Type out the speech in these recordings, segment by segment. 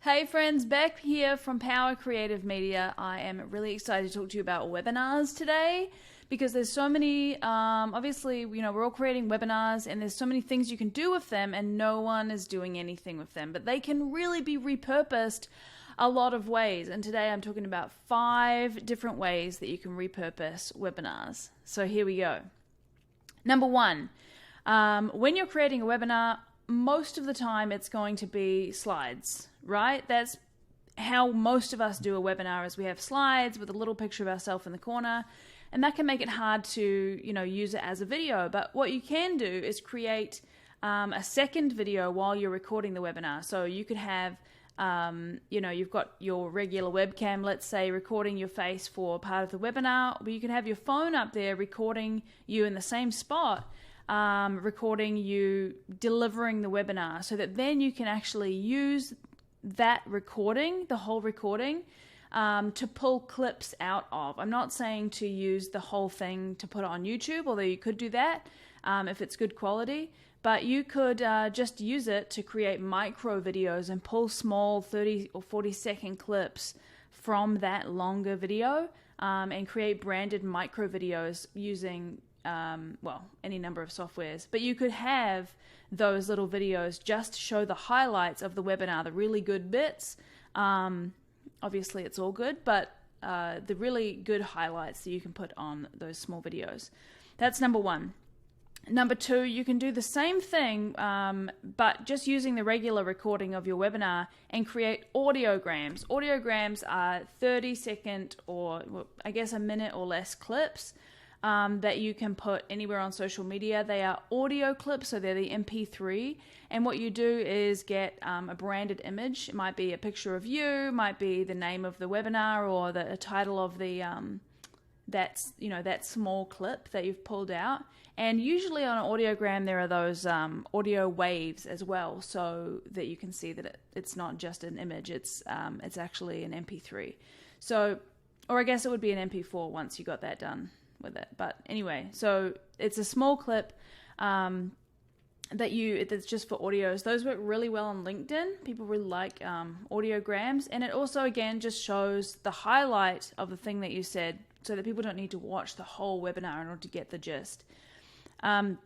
Hey friends, Beck here from Power Creative Media. I am really excited to talk to you about webinars today because there's so many, obviously, we're all creating webinars and there's so many things you can do with them and no one is doing anything with them, but they can really be repurposed a lot of ways. And today I'm talking about 5 different ways that you can repurpose webinars. So here we go. Number 1, when you're creating a webinar, most of the time it's going to be slides, right? That's how most of us do a webinar, is we have slides with a little picture of ourselves in the corner, and that can make it hard to, use it as a video. But what you can do is create a second video while you're recording the webinar. So you could have, you've got your regular webcam, let's say, recording your face for part of the webinar, but you can have your phone up there recording you in the same spot, recording you delivering the webinar, so that then you can actually use that recording, the whole recording, to pull clips out of. I'm not saying to use the whole thing to put it on YouTube, although you could do that if it's good quality, but you could just use it to create micro videos and pull small 30 or 40 second clips from that longer video and create branded micro videos using any number of softwares. But you could have those little videos just show the highlights of the webinar, the really good bits. Obviously it's all good, but the really good highlights that you can put on those small videos. That's number 1. Number 2, you can do the same thing, but just using the regular recording of your webinar and create audiograms. Audiograms are 30-second or I guess a minute or less clips that you can put anywhere on social media. They are audio clips, so they're the MP3. And what you do is get a branded image. It might be a picture of you, might be the name of the webinar or the title of the that small clip that you've pulled out. And usually on an audiogram there are those audio waves as well, so that you can see that it's not just an image. It's actually an MP3. So, or I guess it would be an MP4 once you got that done with it. But anyway, so it's a small clip that's just for audios. Those work really well on LinkedIn. People really like audiograms, and it also again just shows the highlight of the thing that you said, so that people don't need to watch the whole webinar in order to get the gist. All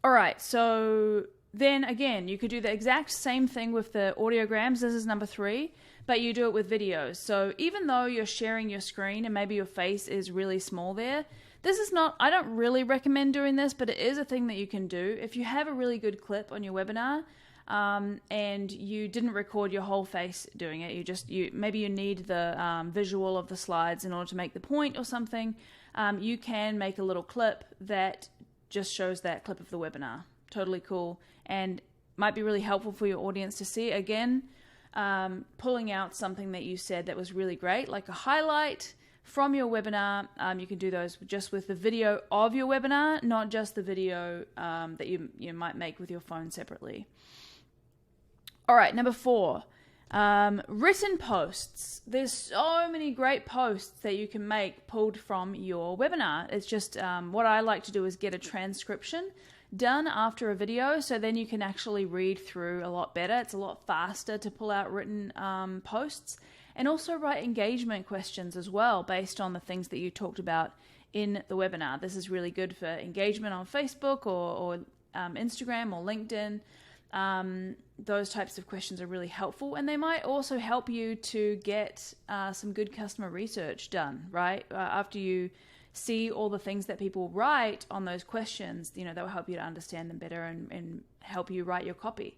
right, so then again, you could do the exact same thing with the audiograms. This is number 3, but you do it with videos. So even though you're sharing your screen and maybe your face is really small there, this is not, I don't really recommend doing this, but it is a thing that you can do. If you have a really good clip on your webinar, and you didn't record your whole face doing it, maybe you need the visual of the slides in order to make the point or something, you can make a little clip that just shows that clip of the webinar. Totally cool, and might be really helpful for your audience to see. Again, pulling out something that you said that was really great, like a highlight from your webinar. You can do those just with the video of your webinar, not just the video that you might make with your phone separately. All right, number 4, written posts. There's so many great posts that you can make pulled from your webinar. It's just what I like to do is get a transcription done after a video, so then you can actually read through a lot better. It's a lot faster to pull out written posts, and also write engagement questions as well based on the things that you talked about in the webinar. This is really good for engagement on Facebook or Instagram or LinkedIn. Those types of questions are really helpful, and they might also help you to get some good customer research done, right? After you see all the things that people write on those questions, that will help you to understand them better and help you write your copy.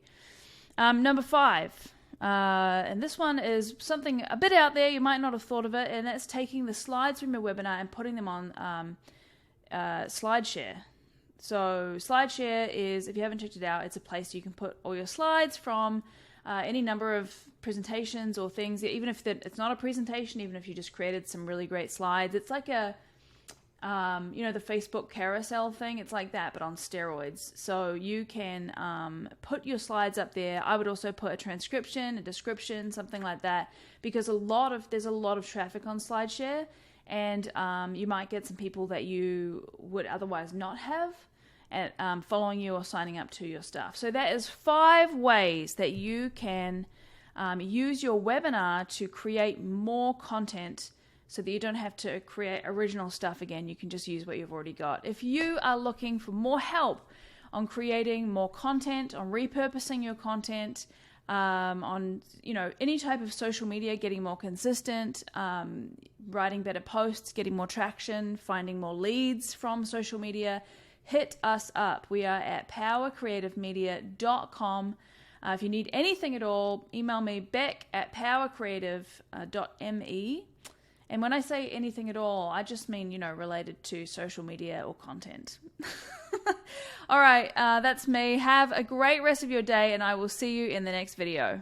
Number 5, and this one is something a bit out there. You might not have thought of it, and that's taking the slides from your webinar and putting them on Slideshare. So Slideshare is, if you haven't checked it out, it's a place you can put all your slides from any number of presentations or things. Even if it's not a presentation, even if you just created some really great slides, it's like the Facebook carousel thing. It's like that, but on steroids. So you can put your slides up there. I would also put a transcription, a description, something like that, because there's a lot of traffic on Slideshare, and you might get some people that you would otherwise not have following you or signing up to your stuff. So that is 5 ways that you can use your webinar to create more content so that you don't have to create original stuff again. You can just use what you've already got. If you are looking for more help on creating more content, on repurposing your content, on any type of social media, getting more consistent, writing better posts, getting more traction, finding more leads from social media, hit us up. We are at powercreativemedia.com. If you need anything at all, email me, Beck at powercreative.me. And when I say anything at all, I just mean, related to social media or content. All right, that's me. Have a great rest of your day, and I will see you in the next video.